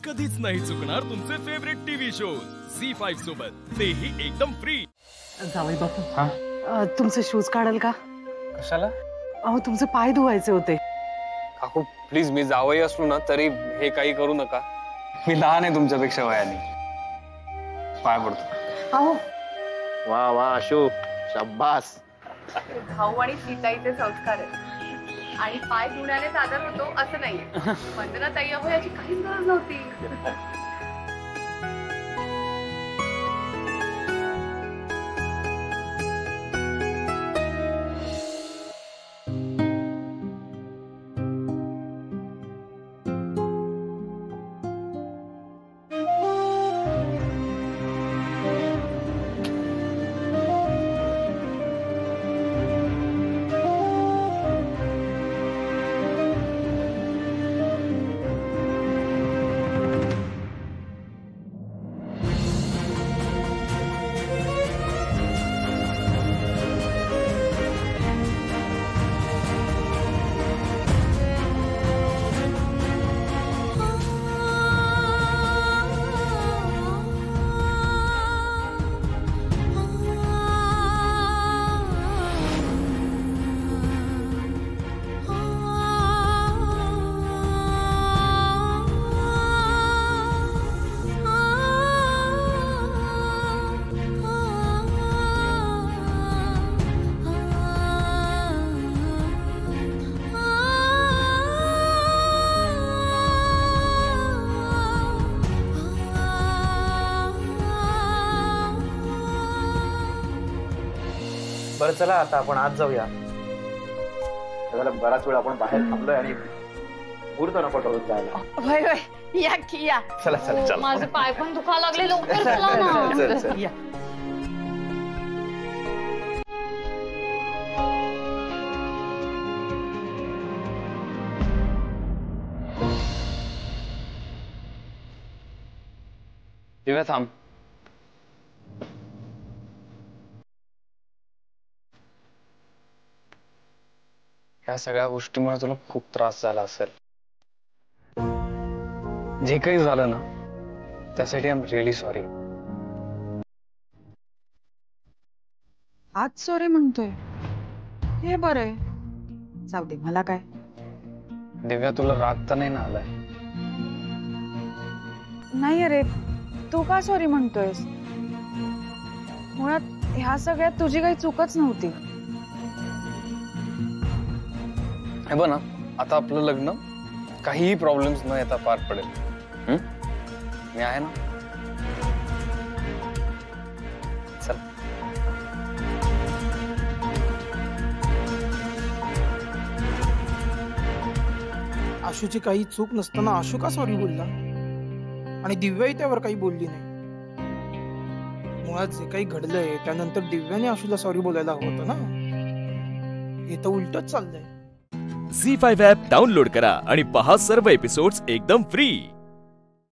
कधीच नाही चुकणार तुमचे फेवरेट टीव्ही शोज झी5 सोबत, तेही एकदम फ्री। जावई बापू, तुमचे शूज काढाल का? कशाला? अहो तुमचे पाय धुवायचे होते। काकू प्लीज, मी जावई असलो ना तरी हे काही करू नका। मी लहान आहे तुमच्यापेक्षा वयाने, पाय पडतो। अहो वाह वाह अशोक, शाबास। भाऊ आणि सीताईचे संस्कार आहेत आणि पाय धुण्याने सादर होतो असं नाहीये। वंदना ताई अहो याची काहीच गरज नव्हती। बरं चला आता आपण आज जाऊया। बराच वेळ आपण बाहेर थांबलोय आणि मुहूर्त नको ठरवत जायला। होय होय, या की या। चला चला चला, माझे पाय पण दुखायला लागले, लवकर चला ना। चल चल या। दिव्या थांब। या सगळ्या गोष्टीमुळे तुला खूप त्रास झाला असेल। जे काही झालं ना त्यासाठी आय एम रिअली सॉरी। आज सॉरी म्हणतोय, हे बरंय। जाऊ दे, मला काय। दिव्या तुला राग तर नाही ना आलाय? नाही अरे, तू का सॉरी म्हणतोयस? मुळात ह्या सगळ्यात तुझी काही चूकच नव्हती। हे बघ ना, आता आपलं लग्न काहीही प्रॉब्लेम्स न येता पार पडेल। मी आहे ना। चल। आशूची काही चूक नसताना आशू का सॉरी बोलला आणि दिव्याही त्यावर काही बोलली नाही? मुळात जे काही घडलंय त्यानंतर दिव्याने आशूला सॉरी बोलायला हवं होतं ना। हे तर उलटच चाललंय। झी5 ॲप डाउनलोड करा आणि पहा सर्व एपिसोड्स एकदम फ्री।